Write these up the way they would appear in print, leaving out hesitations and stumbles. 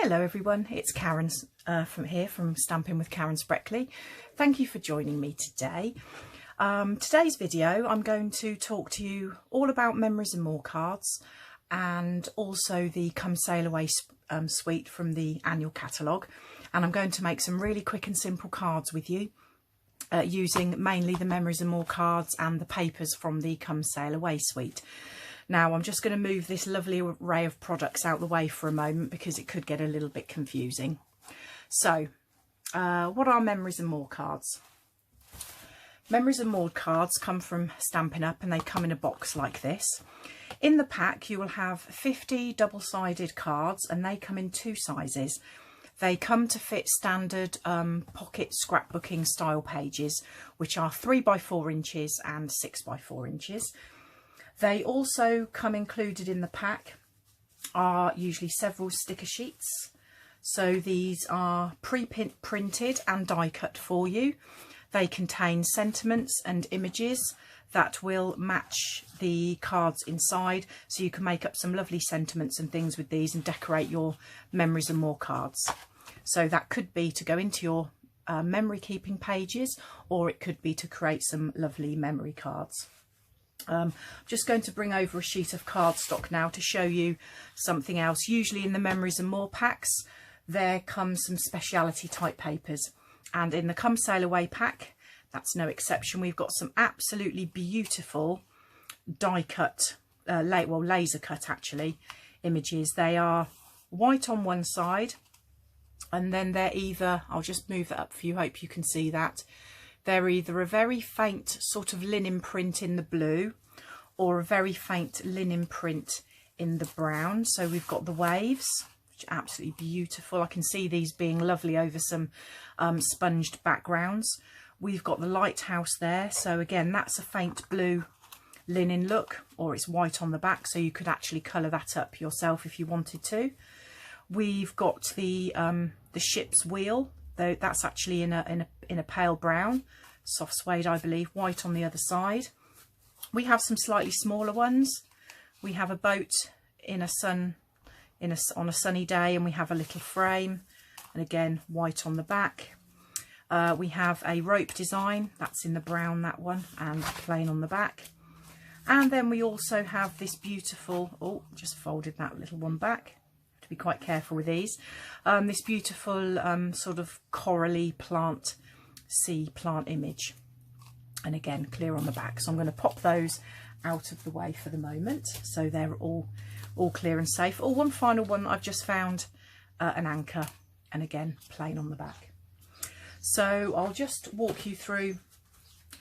Hello everyone, it's Karen from Stampin' with Karen Spreckley. Thank you for joining me today. Today's video I'm going to talk to you all about Memories and More cards and also the Come Sail Away suite from the annual catalogue, and I'm going to make some really quick and simple cards with you using mainly the Memories and More cards and the papers from the Come Sail Away suite. Now I'm just going to move this lovely array of products out the way for a moment because it could get a little bit confusing. So, what are Memories and More cards? Memories and More cards come from Stampin' Up and they come in a box like this. In the pack you will have 50 double-sided cards and they come in two sizes. They come to fit standard pocket scrapbooking style pages, which are 3 by 4 inches and 6 by 4 inches. They also come included in the pack are usually several sticker sheets. So these are pre-printed and die cut for you. They contain sentiments and images that will match the cards inside. So you can make up some lovely sentiments and things with these and decorate your Memories and More cards. So that could be to go into your memory keeping pages, or it could be to create some lovely memory cards. I'm just going to bring over a sheet of cardstock now to show you something else. Usually in the Memories and More packs there comes some speciality type papers, and in the Come Sail Away pack that's no exception. We've got some absolutely beautiful die cut, laser cut actually, images. They are white on one side and then they're either, I'll just move that up for you, hope you can see that. They're either a very faint sort of linen print in the blue or a very faint linen print in the brown. So we've got the waves, which are absolutely beautiful. I can see these being lovely over some sponged backgrounds. We've got the lighthouse there. So again, that's a faint blue linen look, or it's white on the back. So you could actually colour that up yourself if you wanted to. We've got the ship's wheel. Though that's actually in a pale brown, soft suede I believe, white on the other side. We have some slightly smaller ones. We have a boat in a sun on a sunny day, and we have a little frame, and again white on the back. We have a rope design, that's in the brown, that one, and plain on the back. And then we also have this beautiful, oh, just folded that little one back. Be quite careful with these. This beautiful sort of corally plant, sea plant image, and again clear on the back. So I'm going to pop those out of the way for the moment, so they're all clear and safe. Oh, one final one that I've just found, an anchor, and again plain on the back. So I'll just walk you through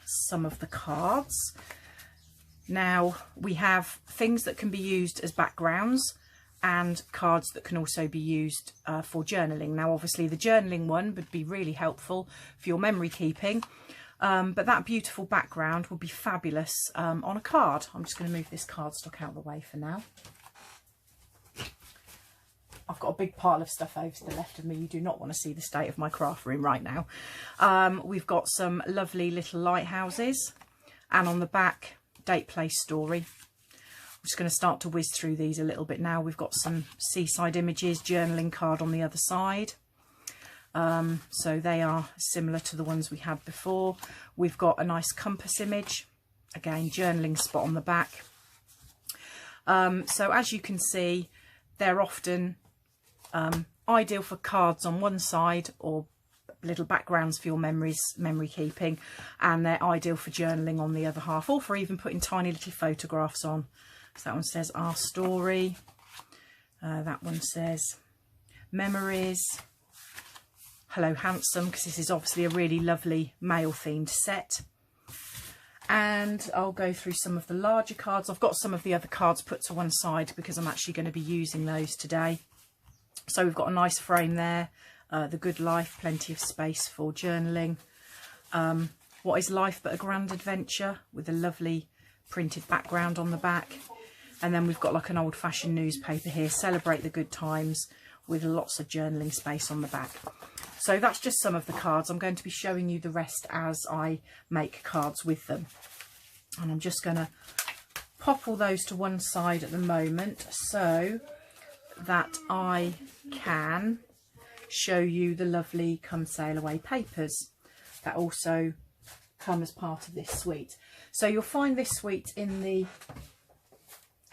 some of the cards. Now we have things that can be used as backgrounds and cards that can also be used for journaling. Now obviously the journaling one would be really helpful for your memory keeping, but that beautiful background would be fabulous on a card. I'm just going to move this cardstock out of the way for now. I've got a big pile of stuff over to the left of me. You do not want to see the state of my craft room right now. We've got some lovely little lighthouses, and on the back, date, place, story. I'm just going to start to whiz through these a little bit now. We've got some seaside images, journaling card on the other side. So they are similar to the ones we had before. We've got a nice compass image, again journaling spot on the back. So as you can see, they're often ideal for cards on one side or little backgrounds for your memory keeping, and they're ideal for journaling on the other half, or for even putting tiny little photographs on. So that one says Our Story, that one says Memories, Hello Handsome, because this is obviously a really lovely male themed set. And I'll go through some of the larger cards. I've got some of the other cards put to one side because I'm actually going to be using those today. So we've got a nice frame there, The Good Life, plenty of space for journaling. What is Life But a Grand Adventure, with a lovely printed background on the back. And then we've got like an old-fashioned newspaper here, Celebrate the Good Times, with lots of journaling space on the back. So that's just some of the cards. I'm going to be showing you the rest as I make cards with them. And I'm just going to pop all those to one side at the moment. So that I can show you the lovely Come Sail Away papers that also come as part of this suite. So you'll find this suite in the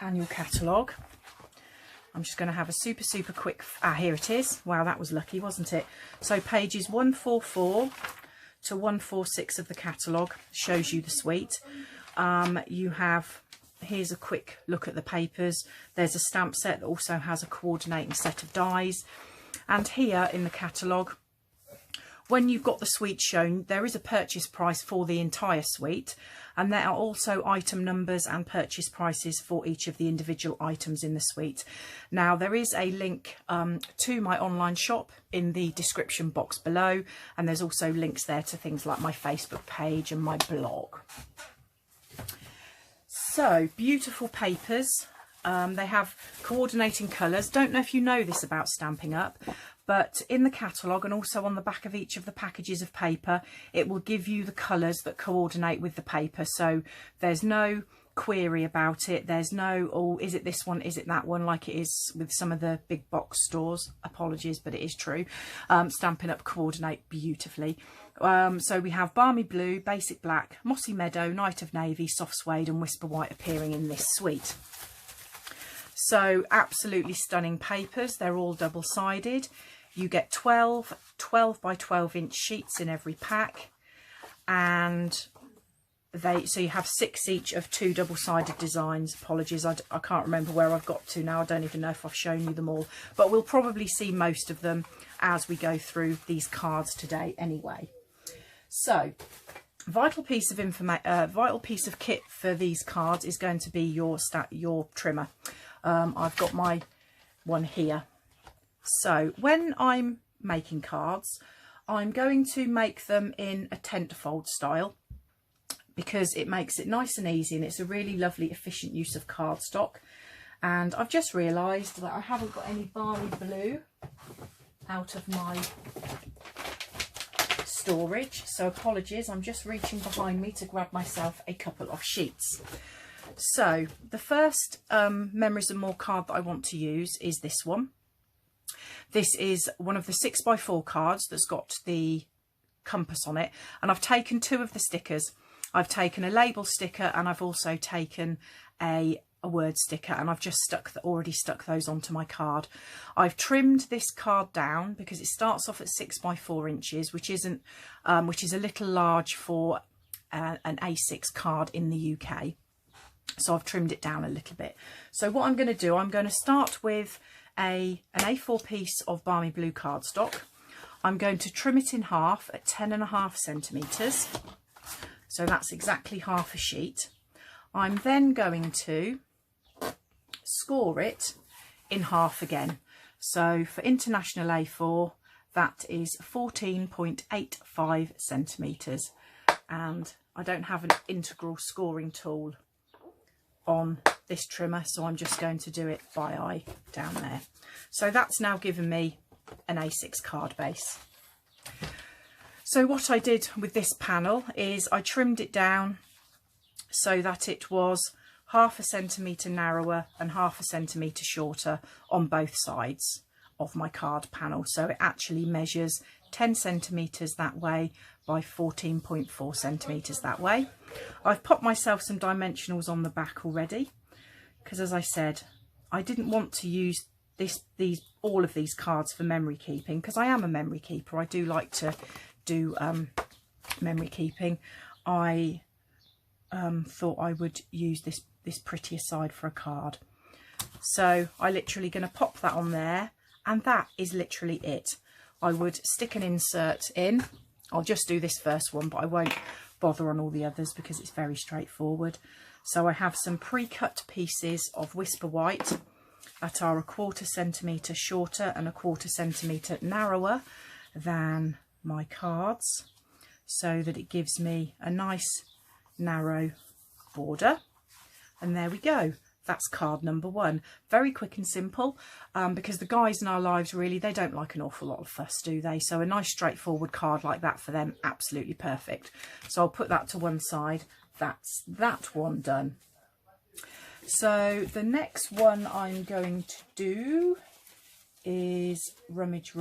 annual catalogue. I'm just going to have a super quick, here it is. Wow, that was lucky, wasn't it? So pages 144 to 146 of the catalogue shows you the suite. You have, here's a quick look at the papers. There's a stamp set that also has a coordinating set of dies. And here in the catalogue, when you've got the suite shown, there is a purchase price for the entire suite, and there are also item numbers and purchase prices for each of the individual items in the suite. Now, there is a link to my online shop in the description box below, and there's also links there to things like my Facebook page and my blog. So, beautiful papers. They have coordinating colours. Don't know if you know this about Stampin' Up, but in the catalogue and also on the back of each of the packages of paper, it will give you the colours that coordinate with the paper. So there's no query about it. There's no, oh, is it this one, is it that one, like it is with some of the big box stores. Apologies, but it is true. Stampin' Up coordinate beautifully. So we have Balmy Blue, Basic Black, Mossy Meadow, Night of Navy, Soft Suede and Whisper White appearing in this suite. So absolutely stunning papers. They're all double-sided. You get 12 by 12 inch sheets in every pack, and so you have 6 each of 2 double-sided designs. Apologies, I can't remember where I've got to now. I don't even know if I've shown you them all, but we'll probably see most of them as we go through these cards today anyway. So vital piece of kit for these cards is going to be your trimmer. I've got my one here. So when I'm making cards, I'm going to make them in a tent fold style because it makes it nice and easy, and it's a really lovely efficient use of cardstock. And I've just realised that I haven't got any Balmy Blue out of my storage, so apologies, I'm just reaching behind me to grab myself a couple of sheets. So the first Memories and More card that I want to use is this one. This is one of the 6x4 cards that's got the compass on it, and I've taken 2 of the stickers. I've taken a label sticker and I've also taken a word sticker, and I've just already stuck those onto my card. I've trimmed this card down because it starts off at 6x4 inches, which is a little large for an A6 card in the UK. So I've trimmed it down a little bit. So what I'm going to do, I'm going to start with an A4 piece of Balmy Blue cardstock. I'm going to trim it in half at 10.5 centimetres. So that's exactly half a sheet. I'm then going to score it in half again. So for International A4, that is 14.85 centimetres. And I don't have an integral scoring tool on this trimmer, so I'm just going to do it by eye down there. So that's now given me an A6 card base. So what I did with this panel is I trimmed it down so that it was 0.5 centimetre narrower and 0.5 centimetre shorter on both sides of my card panel. So it actually measures 10 centimetres that way by 14.4 centimetres that way. I've popped myself some dimensionals on the back already because, as I said, I didn't want to use all of these cards for memory keeping because I am a memory keeper. I do like to do memory keeping. I thought I would use this prettier side for a card. So I'm literally going to pop that on there, and that is literally it. I would stick an insert in. I'll just do this first one, but I won't bother on all the others because it's very straightforward. So I have some pre-cut pieces of Whisper White that are 1/4 centimetre shorter and 1/4 centimetre narrower than my cards, so that it gives me a nice narrow border. And there we go. That's card number 1. Very quick and simple, because the guys in our lives, really, they don't like an awful lot of fuss, do they? So a nice straightforward card like that for them, absolutely perfect. So I'll put that to one side. That's that one done. So the next one I'm going to do is rummage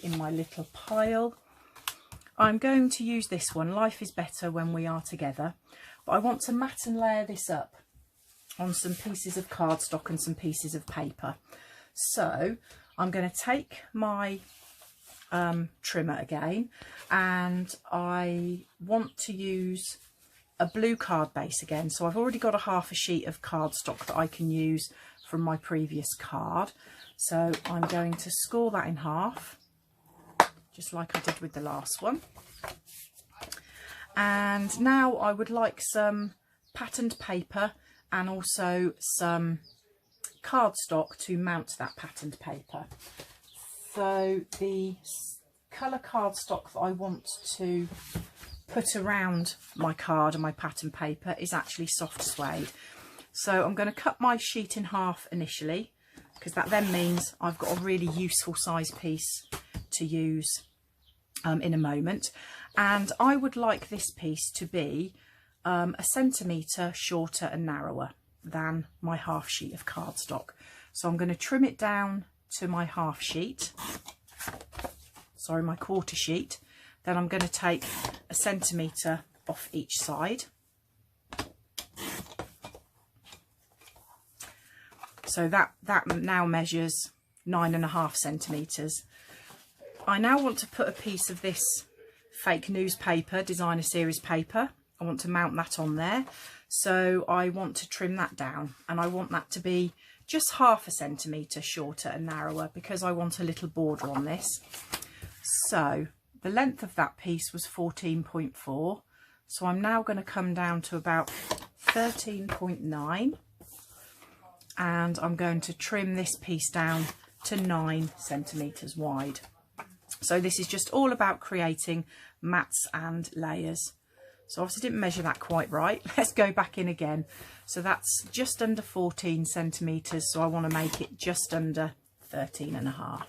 in my little pile. I'm going to use this one, Life is Better When We Are Together, but I want to mat and layer this up on some pieces of cardstock and some pieces of paper. So I'm going to take my trimmer again, and I want to use a blue card base again. So I've already got a half a sheet of cardstock that I can use from my previous card. So I'm going to score that in half, just like I did with the last one. And now I would like some patterned paper and also some cardstock to mount that patterned paper. So the colour cardstock that I want to put around my card and my pattern paper is actually soft suede. So I'm going to cut my sheet in half initially, because that then means I've got a really useful size piece to use in a moment. And I would like this piece to be a centimetre shorter and narrower than my half sheet of cardstock. So I'm going to trim it down to my half sheet, sorry, my quarter sheet. Then I'm going to take a centimetre off each side. So that now measures 9.5 centimetres. I now want to put a piece of this fake newspaper, designer series paper. I want to mount that on there. So I want to trim that down, and I want that to be just half a centimetre shorter and narrower because I want a little border on this. So the length of that piece was 14.4. So I'm now going to come down to about 13.9. And I'm going to trim this piece down to 9 centimetres wide. So this is just all about creating mats and layers. So obviously didn't measure that quite right. Let's go back in again. So that's just under 14 centimetres. So I want to make it just under 13.5.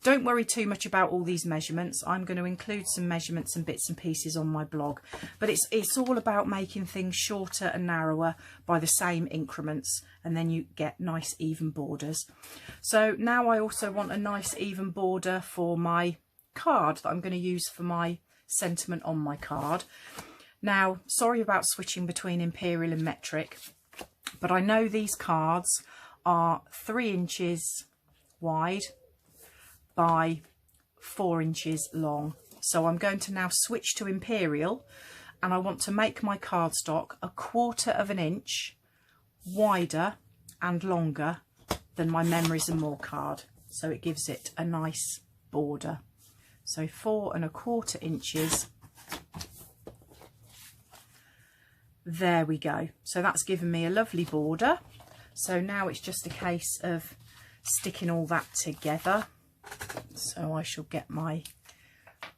Don't worry too much about all these measurements. I'm going to include some measurements and bits and pieces on my blog. But it's all about making things shorter and narrower by the same increments, and then you get nice even borders. So now I also want a nice even border for my card that I'm going to use for my sentiment on my card. Now, sorry about switching between imperial and metric, but I know these cards are 3 inches wide by 4 inches long. So I'm going to now switch to imperial, and I want to make my cardstock 1/4 of an inch wider and longer than my Memories and More card, so it gives it a nice border. So 4 1/4 inches. There we go. So that's given me a lovely border. So now it's just a case of sticking all that together. So I shall get my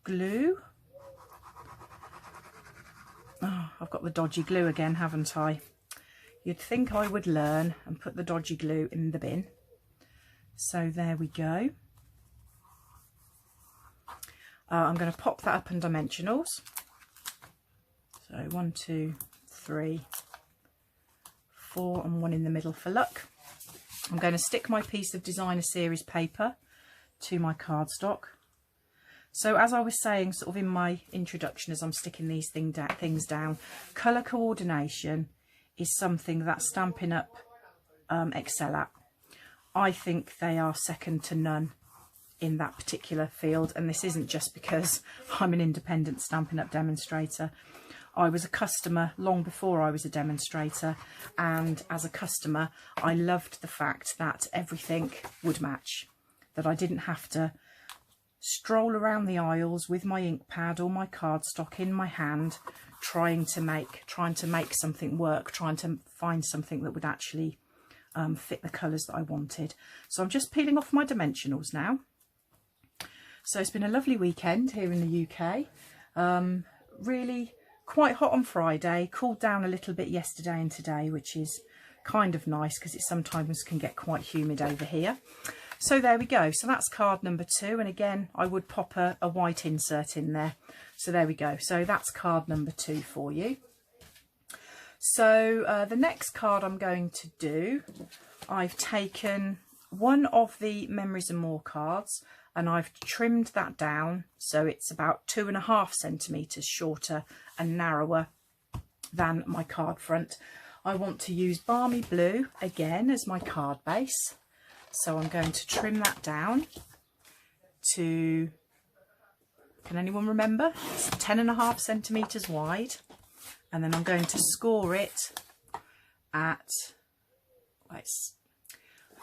glue. Oh, I've got the dodgy glue again, haven't I? You'd think I would learn and put the dodgy glue in the bin. So there we go. I'm going to pop that up in dimensionals. So 1, 2, 3, 4 and 1 in the middle for luck. I'm going to stick my piece of designer series paper to my cardstock. So as I was saying sort of in my introduction, as I'm sticking these things down, colour coordination is something that Stampin' Up excel at. I think they are second to none in that particular field, and this isn't just because I'm an independent Stampin' Up demonstrator. I was a customer long before I was a demonstrator, and as a customer I loved the fact that everything would match, that I didn't have to stroll around the aisles with my ink pad or my cardstock in my hand trying to make something work, trying to find something that would actually fit the colours that I wanted. So I'm just peeling off my dimensionals now. So it's been a lovely weekend here in the UK. Really quite hot on Friday, cooled down a little bit yesterday and today, which is kind of nice because it sometimes can get quite humid over here. So there we go. So that's card number 2, and again I would pop a white insert in there. So there we go. So that's card number 2 for you. So the next card I'm going to do, I've taken one of the Memories and More cards, and I've trimmed that down so it's about 2.5 centimetres shorter and narrower than my card front. I want to use Balmy Blue again as my card base, so I'm going to trim that down to, can anyone remember? It's 10.5 centimetres wide, and then I'm going to score it at, it's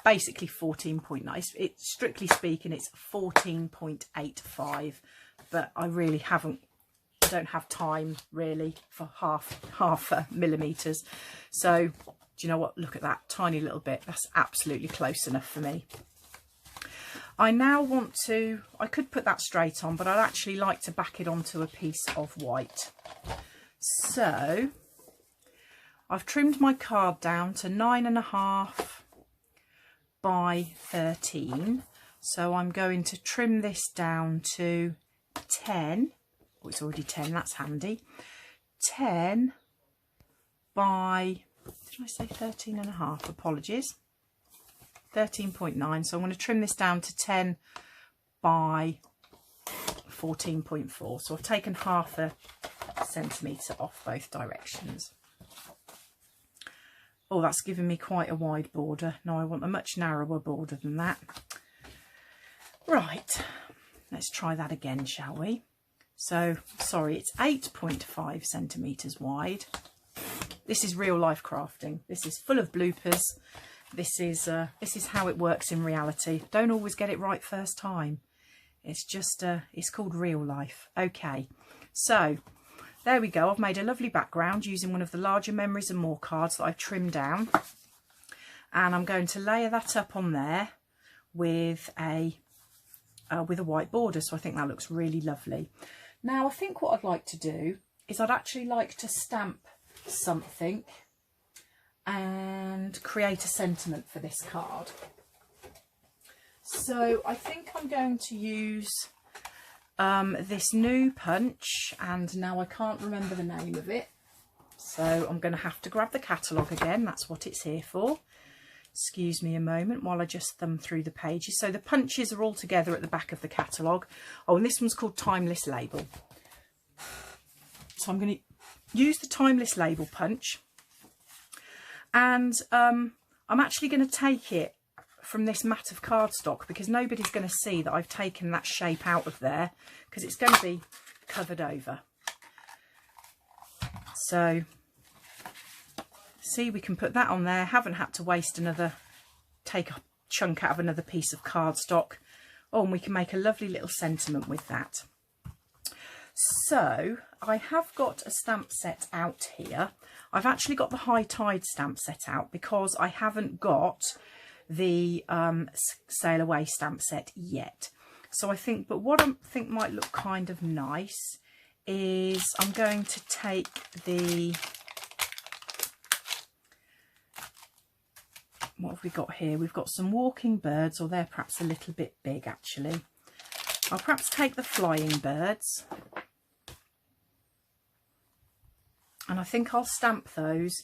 basically 14.9. It's strictly speaking it's 14.85, but I really don't have time really for half millimeters. So do you know what, look at that tiny little bit, that's absolutely close enough for me. I now want to, I could put that straight on, but I'd actually like to back it onto a piece of white. So I've trimmed my card down to 9.5 by 13, so I'm going to trim this down to 10. Oh, it's already 10, that's handy. 10 by, did I say 13.5? Apologies. 13.9, so I'm going to trim this down to 10 by 14.4. So I've taken 0.5 centimetre off both directions. Oh, that's giving me quite a wide border. No, I want a much narrower border than that. Right, let's try that again, shall we? So, sorry, it's 8.5 centimetres wide. This is real life crafting. This is full of bloopers. This is how it works in reality. Don't always get it right first time. It's just, it's called real life. Okay, so there we go. I've made a lovely background using one of the larger Memories and More cards that I've trimmed down. And I'm going to layer that up on there with a white border. So I think that looks really lovely. Now, I think what I'd like to do is I'd actually like to stamp something and create a sentiment for this card. So I think I'm going to use this new punch, and now I can't remember the name of it, so I'm going to have to grab the catalogue again. That's what it's here for. Excuse me a moment while I just thumb through the pages. So the punches are all together at the back of the catalogue. Oh, and this one's called Timeless Label. So I'm going to use the Timeless Label punch, and I'm actually going to take it from this mat of cardstock because nobody's going to see that I've taken that shape out of there because it's going to be covered over. So see, we can put that on there. Haven't had to waste take a chunk out of another piece of cardstock. Oh, and we can make a lovely little sentiment with that. So I have got a stamp set out here. I've actually got the High Tide stamp set out because I haven't got the Sail Away stamp set yet. So I think, but what I think might look kind of nice is I'm going to take the, what have we got here? We've got some walking birds, or they're perhaps a little bit big actually. I'll perhaps take the flying birds, and I think I'll stamp those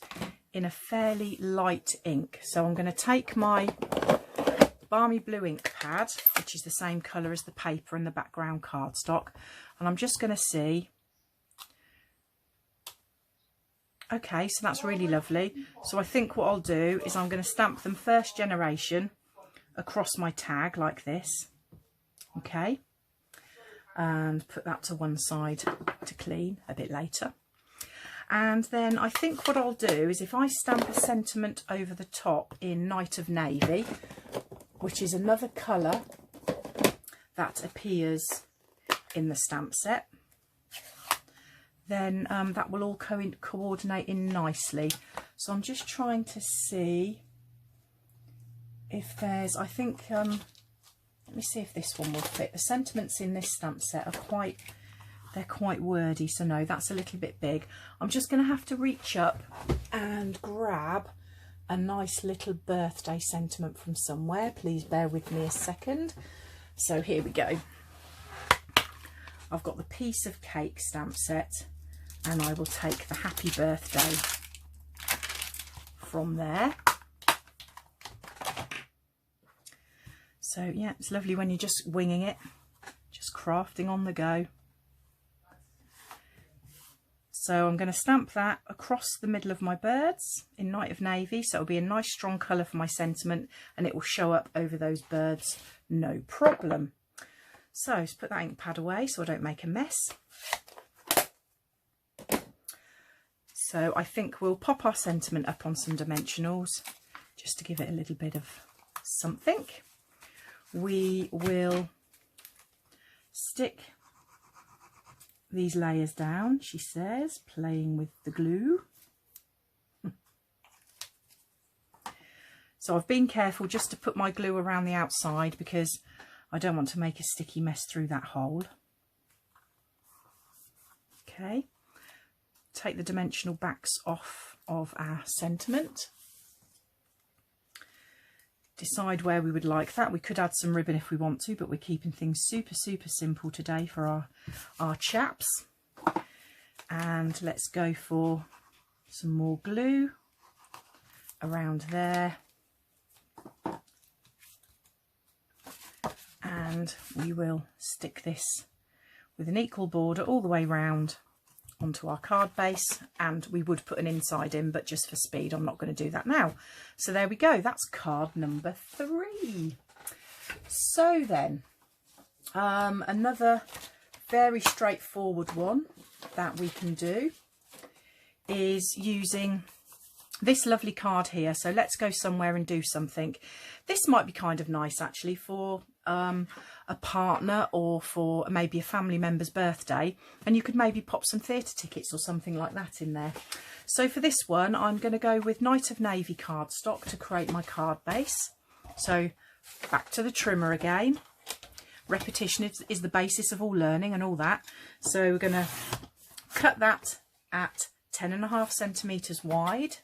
in a fairly light ink. So I'm going to take my Balmy Blue ink pad, which is the same colour as the paper and the background cardstock, and I'm just going to see. Okay, so that's really lovely. So I think what I'll do is I'm going to stamp them first generation across my tag like this. Okay, and put that to one side to clean a bit later. And then I think what I'll do is if I stamp a sentiment over the top in Night of Navy, which is another colour that appears in the stamp set, then that will all coordinate in nicely. So I'm just trying to see if there's, I think, let me see if this one will fit. The sentiments in this stamp set are they're quite wordy, so no, that's a little bit big. I'm just going to have to reach up and grab a nice little birthday sentiment from somewhere. Please bear with me a second. So here we go. I've got the Piece of Cake stamp set, and I will take the Happy Birthday from there. So yeah, it's lovely when you're just winging it, just crafting on the go. So I'm going to stamp that across the middle of my birds in Night of Navy, so it'll be a nice strong colour for my sentiment, and it will show up over those birds, no problem. So let's put that ink pad away so I don't make a mess. So I think we'll pop our sentiment up on some dimensionals just to give it a little bit of something. We will stick these layers down, she says, playing with the glue. So I've been careful just to put my glue around the outside because I don't want to make a sticky mess through that hole. Okay, take the dimensional backs off of our sentiment. Decide where we would like that. We could add some ribbon if we want to, but we're keeping things super simple today for our chaps. And let's go for some more glue around there. And we will stick this with an equal border all the way round onto our card base, and we would put an inside in, but just for speed I'm not going to do that now. So there we go, that's card number 3. So then another very straightforward one that we can do is using this lovely card here. So let's go somewhere and do something. This might be kind of nice actually for a partner or for maybe a family member's birthday, and you could maybe pop some theatre tickets or something like that in there. So for this one I'm going to go with Night of Navy cardstock to create my card base. So back to the trimmer again. Repetition is the basis of all learning and all that. So we're going to cut that at 10.5 centimetres wide,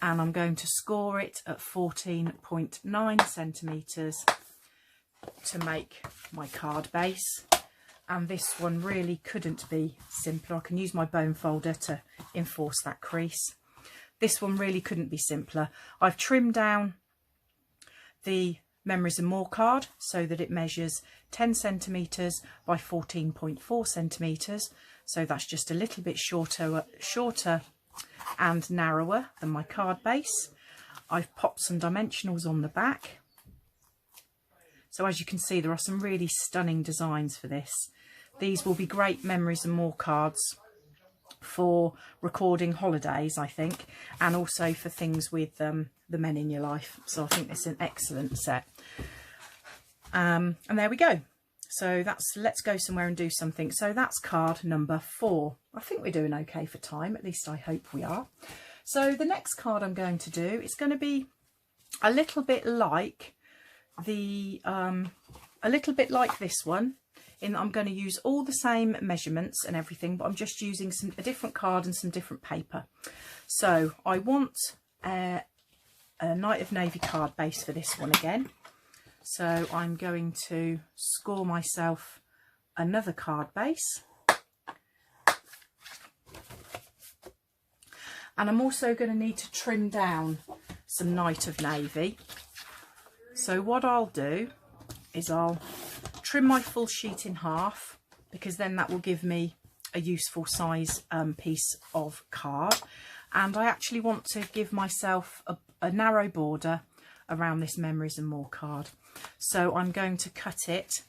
and I'm going to score it at 14.9 centimetres to make my card base. And this one really couldn't be simpler. I can use my bone folder to enforce that crease. This one really couldn't be simpler. I've trimmed down the Memories and More card so that it measures 10 centimetres by 14.4 centimetres. So that's just a little bit shorter and narrower than my card base. I've popped some dimensionals on the back. So as you can see, there are some really stunning designs for this. These will be great Memories and More cards for recording holidays, I think, and also for things with the men in your life. So I think it's an excellent set. And there we go. So that's Let's Go Somewhere and Do Something. So that's card number 4. I think we're doing okay for time, at least I hope we are. So the next card I'm going to do is going to be a little bit like this one, in that I'm going to use all the same measurements and everything, but I'm just using a different card and some different paper. So I want a Night of Navy card base for this one again. So I'm going to score myself another card base. And I'm also going to need to trim down some Night of Navy. So what I'll do is I'll trim my full sheet in half, because then that will give me a useful size piece of card. And I actually want to give myself a narrow border around this Memories and More card. So I'm going to cut it.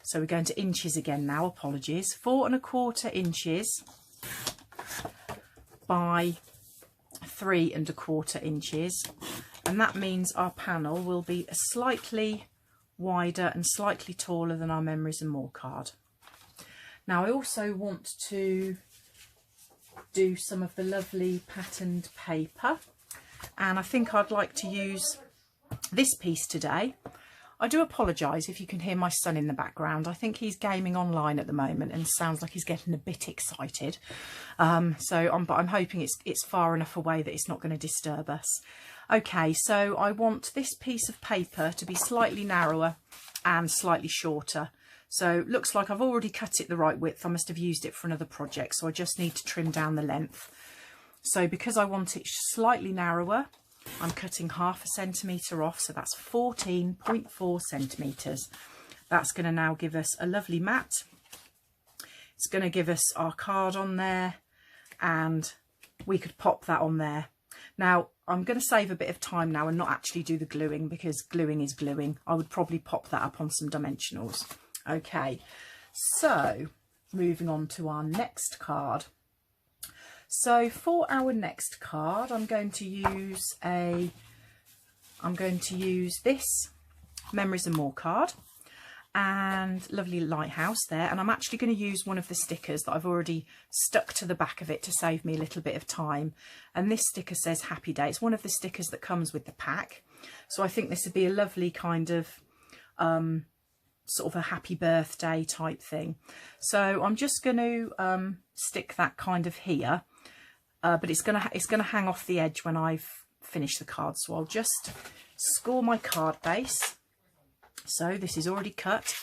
So we're going to inches again now, apologies. 4¼ inches by 3¼ inches. And that means our panel will be slightly wider and slightly taller than our Memories and More card. Now I also want to do some of the lovely patterned paper, and I think I'd like to use this piece today. I do apologise if you can hear my son in the background. I think he's gaming online at the moment and sounds like he's getting a bit excited. But I'm hoping it's far enough away that it's not going to disturb us. Okay, so I want this piece of paper to be slightly narrower and slightly shorter. So it looks like I've already cut it the right width. I must have used it for another project, so I just need to trim down the length. So because I want it slightly narrower, I'm cutting 1/2 centimetre off, so that's 14.4 centimetres. That's going to now give us a lovely mat. It's going to give us our card on there, and we could pop that on there. Now, I'm going to save a bit of time now and not actually do the gluing, because gluing is gluing. I would probably pop that up on some dimensionals. Okay, so moving on to our next card. So for our next card, I'm going to use this Memories and More card, and lovely lighthouse there, and I'm actually going to use one of the stickers that I've already stuck to the back of it to save me a little bit of time. And this sticker says Happy Day. It's one of the stickers that comes with the pack, so I think this would be a lovely kind of sort of a happy birthday type thing. So I'm just going to stick that kind of here, but it's going to hang off the edge when I've finished the card. So I'll just score my card base. So this is already cut,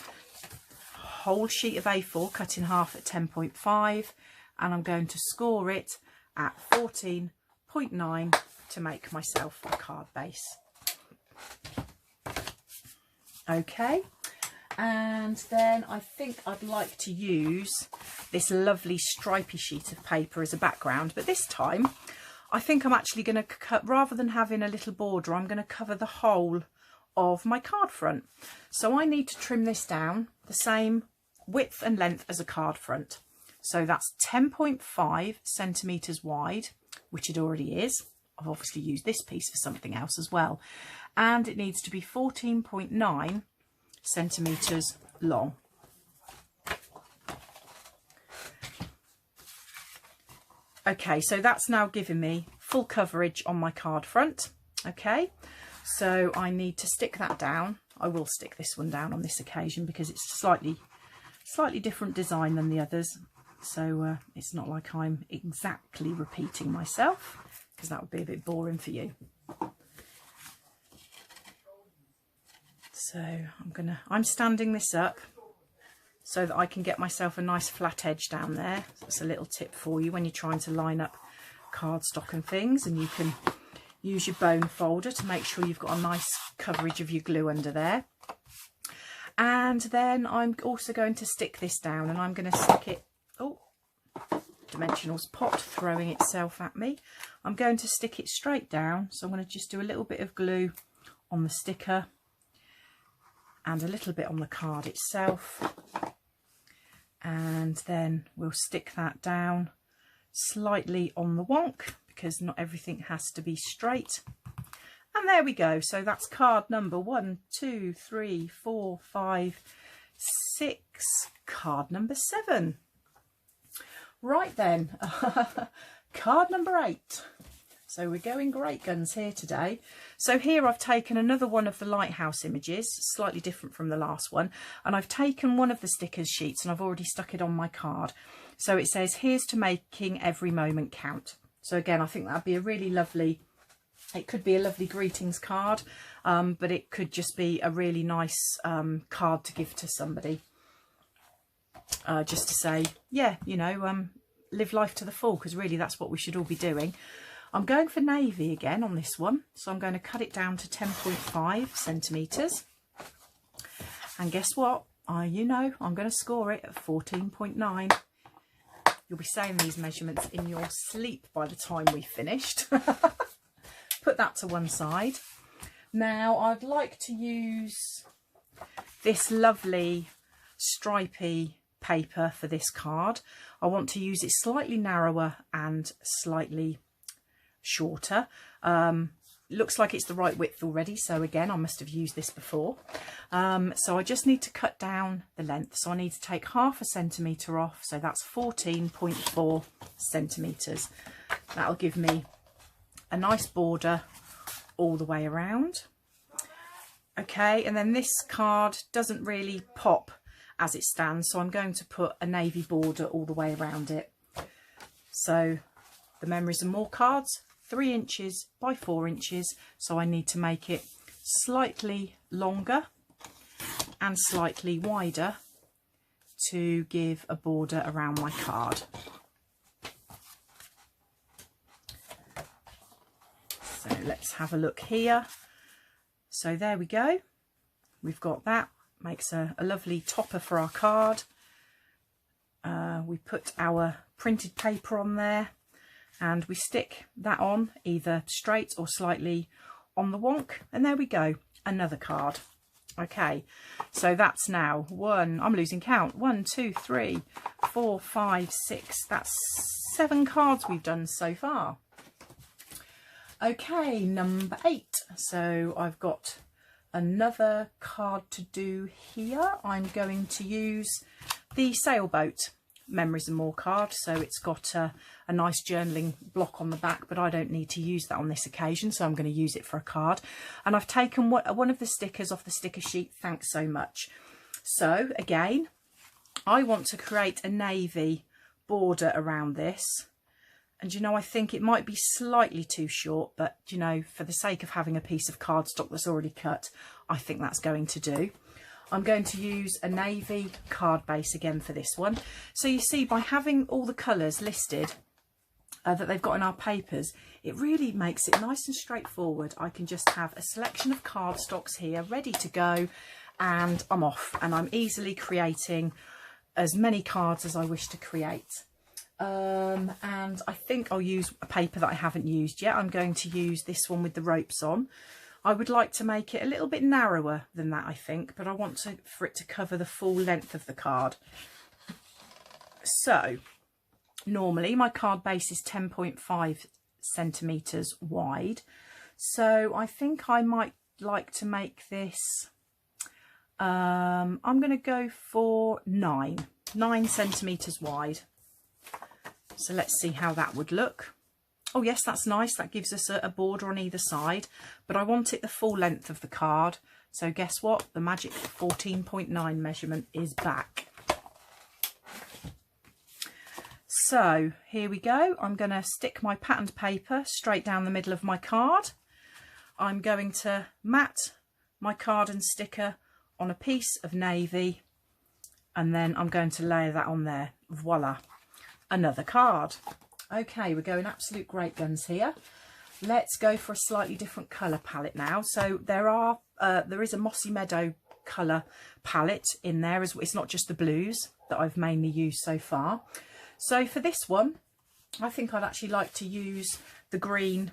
whole sheet of A4 cut in half at 10.5, and I'm going to score it at 14.9 to make myself a card base. Okay, and then I think I'd like to use this lovely stripy sheet of paper as a background, but this time I think I'm actually going to cut, rather than having a little border, I'm going to cover the whole of my card front. So I need to trim this down the same width and length as a card front. So that's 10.5 centimetres wide, which it already is. I've obviously used this piece for something else as well. And it needs to be 14.9 centimetres long. Okay, so that's now giving me full coverage on my card front. Okay, so I need to stick that down. I will stick this one down on this occasion because it's a slightly different design than the others. So it's not like I'm exactly repeating myself, because that would be a bit boring for you. So I'm standing this up so that I can get myself a nice flat edge down there. That's a little tip for you when you're trying to line up cardstock and things, and you can use your bone folder to make sure you've got a nice coverage of your glue under there. And then I'm also going to stick this down, and I'm going to stick it, oh, dimensionals pot throwing itself at me. I'm going to stick it straight down, so I'm going to just do a little bit of glue on the sticker and a little bit on the card itself, and then we'll stick that down slightly on the wonk, because not everything has to be straight. And there we go. So that's card number 1, 2, 3, 4, 5, 6, card number 7. Right then, card number 8. So we're going great guns here today. So here I've taken another one of the lighthouse images, slightly different from the last one, and I've taken one of the stickers sheets and I've already stuck it on my card. So it says, here's to making every moment count. So again, I think that'd be a really lovely, it could be a lovely greetings card, but it could just be a really nice card to give to somebody. Just to say, yeah, you know, live life to the full, because really that's what we should all be doing. I'm going for navy again on this one, so I'm going to cut it down to 10.5 centimetres. And guess what? You know, I'm going to score it at 14.9. You'll be saying these measurements in your sleep by the time we've finished. Put that to one side. Now I'd like to use this lovely stripy paper for this card. I want to use it slightly narrower and slightly shorter. Looks like it's the right width already, so again I must have used this before. So I just need to cut down the length, so I need to take 1/2 centimetre off, so that's 14.4 centimetres. That'll give me a nice border all the way around. Okay, and then this card doesn't really pop as it stands, so I'm going to put a navy border all the way around it. So the Memories and More cards, 3 inches by 4 inches, so I need to make it slightly longer and slightly wider to give a border around my card. So let's have a look here. So there we go. We've got that. Makes a lovely topper for our card. We put our printed paper on there and we stick that on either straight or slightly on the wonk, and there we go, another card. Okay, so that's now I'm losing count, 1, 2, 3, 4, 5, 6, that's 7 cards we've done so far. Okay, number 8. So I've got another card to do here. I'm going to use the Sailboat Memories and More card. So it's got a nice journaling block on the back, but I don't need to use that on this occasion, so I'm going to use it for a card. And I've taken one of the stickers off the sticker sheet, thanks so much. So again, I want to create a navy border around this. And you know, I think it might be slightly too short, but you know, for the sake of having a piece of cardstock that's already cut, I think that's going to do. I'm going to use a navy card base again for this one. So you see, by having all the colours listed that they've got in our papers, it really makes it nice and straightforward. I can just have a selection of cardstocks here ready to go, and I'm off, and I'm easily creating as many cards as I wish to create. And I think I'll use a paper that I haven't used yet. I'm going to use this one with the ropes on. I would like to make it a little bit narrower than that, I think, but I want for it to cover the full length of the card. So normally my card base is 10.5 centimetres wide. So I think I might like to make this, I'm going to go for 9 centimetres wide. So let's see how that would look. Oh yes, that's nice. That gives us a border on either side, but I want it the full length of the card. So guess what? The magic 14.9 measurement is back. So here we go. I'm going to stick my patterned paper straight down the middle of my card. I'm going to mat my card and sticker on a piece of navy, and then I'm going to layer that on there. Voila. Another card. Okay, we're going absolute great guns here. Let's go for a slightly different colour palette now. So there is a Mossy Meadow colour palette in there. It's not just the blues that I've mainly used so far. So for this one, I think I'd actually like to use the green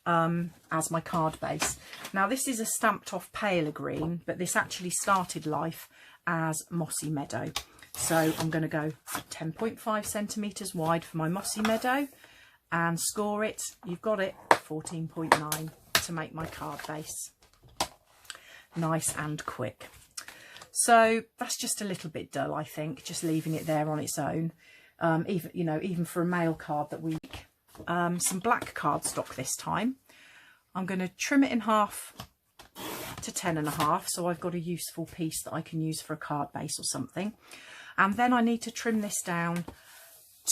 as my card base. Now this is a stamped off paler green, but this actually started life as Mossy Meadow. So I'm going to go 10.5 centimetres wide for my Mossy Meadow and score it. You've got it, 14.9 to make my card base. Nice and quick. So that's just a little bit dull, I think, just leaving it there on its own. Even for a mail card that we some black cardstock this time. I'm going to trim it in half to 10.5, so I've got a useful piece that I can use for a card base or something. And then I need to trim this down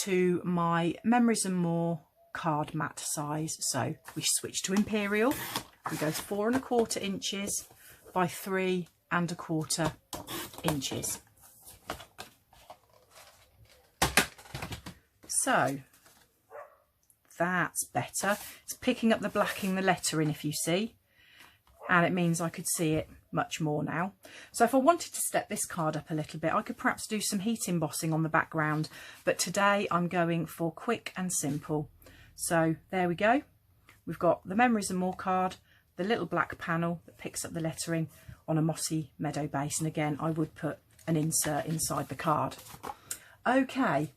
to my Memories and More card mat size. So we switch to Imperial. We go to 4¼ inches by 3¼ inches. So that's better. It's picking up the blacking, the lettering, if you see, and it means I could see it much more now. So if I wanted to step this card up a little bit, I could perhaps do some heat embossing on the background, but today I'm going for quick and simple. So there we go. We've got the Memories and More card, the little black panel that picks up the lettering on a Mossy Meadow base, and again I would put an insert inside the card. Okay,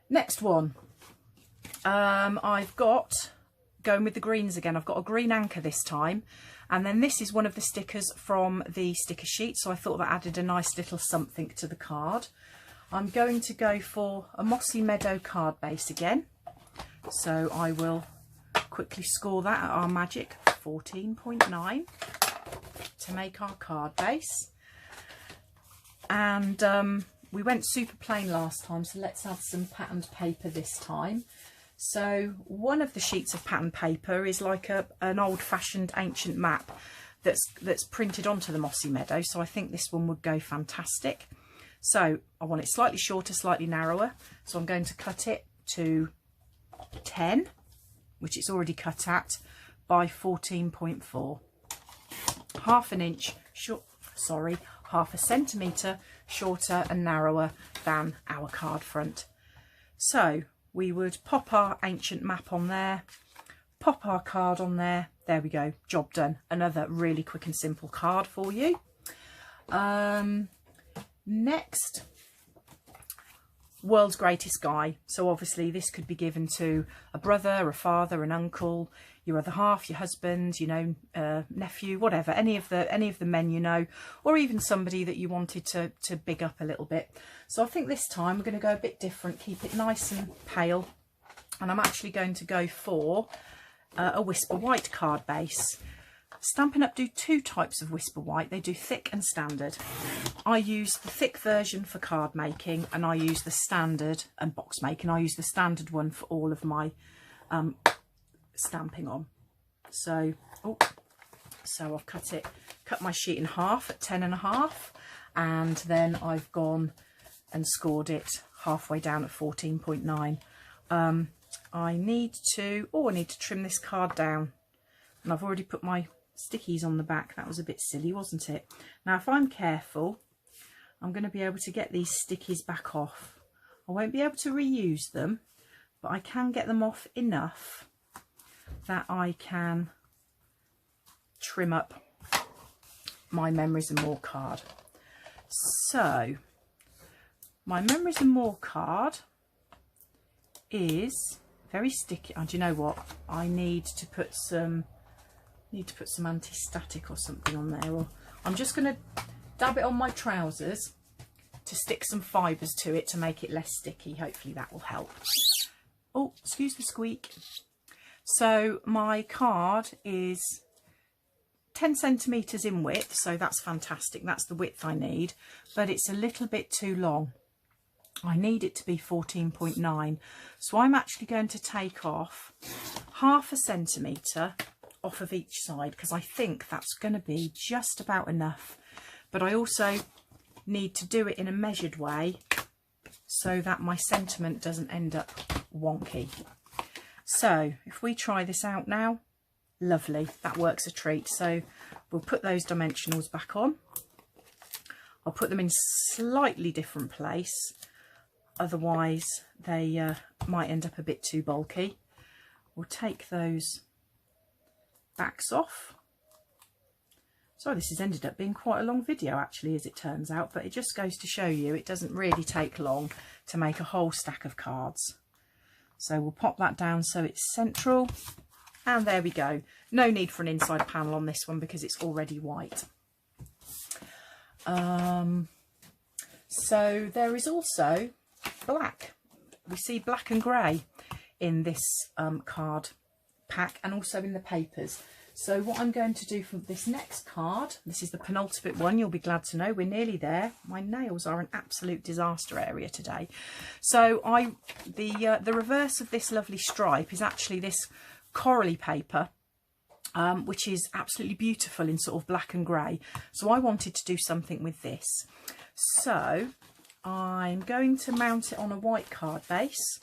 next one. I've got, going with the greens again, I've got a green anchor this time, and then this is one of the stickers from the sticker sheet, so I thought that added a nice little something to the card. I'm going to go for a Mossy Meadow card base again, so I will quickly score that at our magic 14.9 to make our card base. And we went super plain last time, so let's add some patterned paper this time. So one of the sheets of patterned paper is like an old-fashioned ancient map that's printed onto the Mossy Meadow, so I think this one would go fantastic. So I want it slightly shorter, slightly narrower, so I'm going to cut it to 10, which it's already cut at, by 14.4. Half an inch short, sorry, half a centimetre shorter and narrower than our card front. So we would pop our ancient map on there, pop our card on there. There we go, job done. Another really quick and simple card for you. Next, world's greatest guy. So obviously this could be given to a brother, a father, an uncle, your other half, your husband, you know, nephew, whatever, any of the men you know, or even somebody that you wanted to big up a little bit. So I think this time we're going to go a bit different, keep it nice and pale, and I'm actually going to go for a Whisper White card base. Stampin' Up do two types of Whisper White. They do thick and standard. I use the thick version for card making, and I use the standard and box making. I use the standard one for all of my stamping on. So, so I've cut my sheet in half at 10.5, and then I've gone and scored it halfway down at 14.9. I need to trim this card down, and I've already put my stickies on the back. That was a bit silly, wasn't it? Now if I'm careful, I'm going to be able to get these stickies back off. I won't be able to reuse them, but I can get them off enough that I can trim up my Memories and More card. So my Memories and More card is very sticky. And do you know what? I need to put some anti-static or something on there, or I'm just going to dab it on my trousers to stick some fibres to it to make it less sticky. Hopefully that will help. Oh, excuse the squeak. So my card is 10 centimetres in width, so that's fantastic. That's the width I need, but it's a little bit too long. I need it to be 14.9. So I'm actually going to take off half a centimetre off of each side, because I think that's going to be just about enough. But I also need to do it in a measured way so that my sentiment doesn't end up wonky. So if we try this out now, lovely, that works a treat. So we'll put those dimensionals back on. I'll put them in slightly different place, otherwise they might end up a bit too bulky. We'll take those backs off. So this has ended up being quite a long video actually, as it turns out, but it just goes to show you it doesn't really take long to make a whole stack of cards. So we'll pop that down so it's central, and there we go. No need for an inside panel on this one because it's already white. So there is also black. We see black and grey in this card pack, and also in the papers. So what I'm going to do for this next card, this is the penultimate one, you'll be glad to know we're nearly there. My nails are an absolute disaster area today. So the reverse of this lovely stripe is actually this corally paper, which is absolutely beautiful in sort of black and grey. So I wanted to do something with this. So I'm going to mount it on a white card base,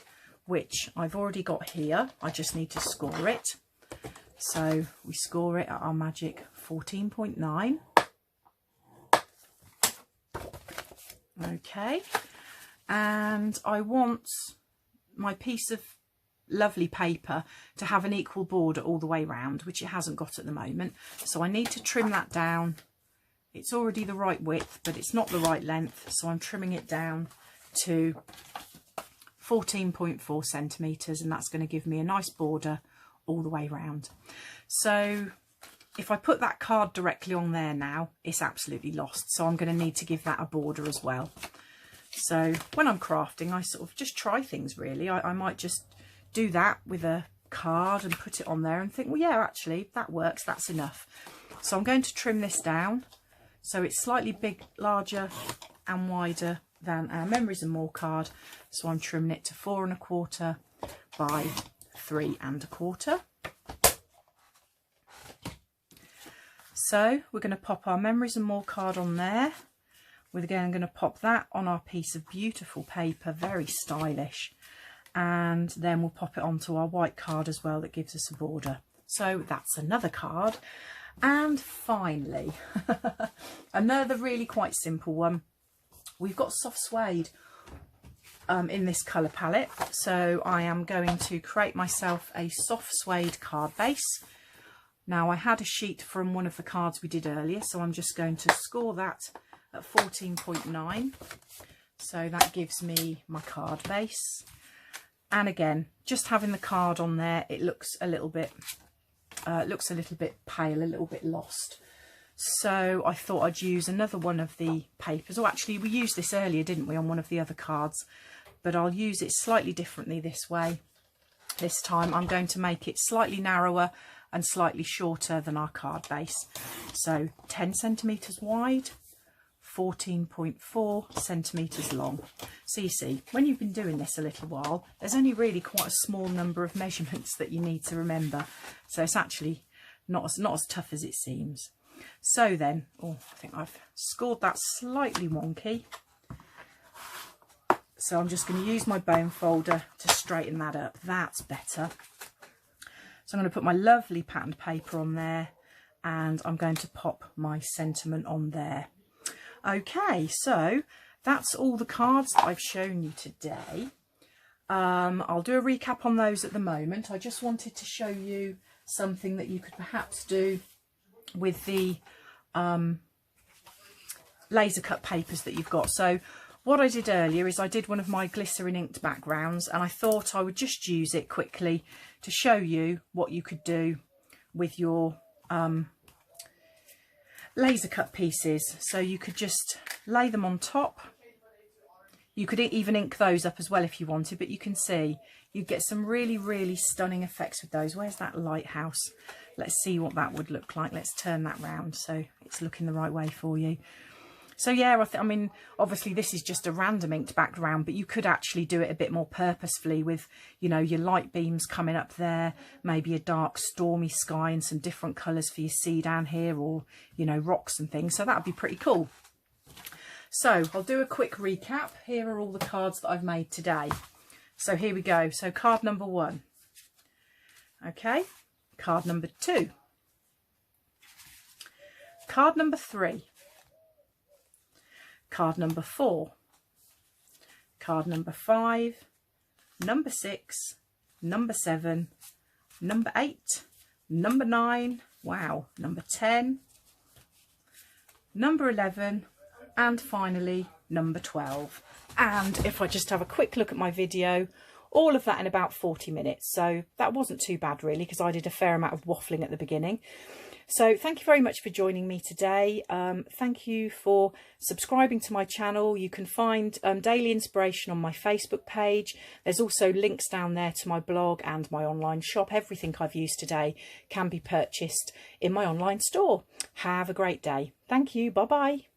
which I've already got here. I just need to score it. So we score it at our magic 14.9. Okay, and I want my piece of lovely paper to have an equal border all the way round, which it hasn't got at the moment. So I need to trim that down. It's already the right width, but it's not the right length, so I'm trimming it down to 14.4 centimetres, and that's going to give me a nice border all the way round. So if I put that card directly on there now, it's absolutely lost, so I'm going to need to give that a border as well. So when I'm crafting, I sort of just try things really. I might just do that with a card and put it on there and think, well, yeah, actually that works, that's enough. So I'm going to trim this down so it's slightly larger and wider than our Memories and More card. So I'm trimming it to 4 1/4 by 3 1/4. So we're going to pop our Memories and More card on there. We're again going to pop that on our piece of beautiful paper, very stylish, and then we'll pop it onto our white card as well. That gives us a border. So that's another card. And finally, another really quite simple one. We've got soft suede in this colour palette. So I am going to create myself a soft suede card base. Now I had a sheet from one of the cards we did earlier, so I'm just going to score that at 14.9. So that gives me my card base. And again, just having the card on there, it looks a little bit pale, a little bit lost. So I thought I'd use another one of the papers. Oh, actually, we used this earlier, didn't we, on one of the other cards? But I'll use it slightly differently this way. This time I'm going to make it slightly narrower and slightly shorter than our card base. So 10 centimetres wide, 14.4 centimetres long. So you see, when you've been doing this a little while, there's only really quite a small number of measurements that you need to remember. So it's actually not as tough as it seems. So then, oh, I think I've scored that slightly wonky. So I'm just going to use my bone folder to straighten that up. That's better. So I'm going to put my lovely patterned paper on there, and I'm going to pop my sentiment on there. Okay, so that's all the cards that I've shown you today. I'll do a recap on those at the moment. I just wanted to show you something that you could perhaps do with the laser cut papers that you've got. So what I did earlier is I did one of my glycerin inked backgrounds, and I thought I would just use it quickly to show you what you could do with your laser cut pieces. So you could just lay them on top. You could even ink those up as well if you wanted, but you can see you get some really stunning effects with those. Where's that lighthouse? Let's see what that would look like. Let's turn that round so it's looking the right way for you. So yeah, I mean, obviously this is just a random inked background, but you could actually do it a bit more purposefully with, you know, your light beams coming up there, maybe a dark stormy sky and some different colours for your sea down here, or, you know, rocks and things. So that would be pretty cool. So I'll do a quick recap. Here are all the cards that I've made today. So here we go. So card number 1. Okay. Card number 2. Card number 3. Card number 4, card number 5, number 6, number 7, number 8, number 9, wow, number 10, number 11, and finally number 12. And if I just have a quick look at my video, all of that in about 40 minutes. So that wasn't too bad really, because I did a fair amount of waffling at the beginning. So thank you very much for joining me today. Thank you for subscribing to my channel. You can find daily inspiration on my Facebook page. There's also links down there to my blog and my online shop. Everything I've used today can be purchased in my online store. Have a great day. Thank you. Bye-bye.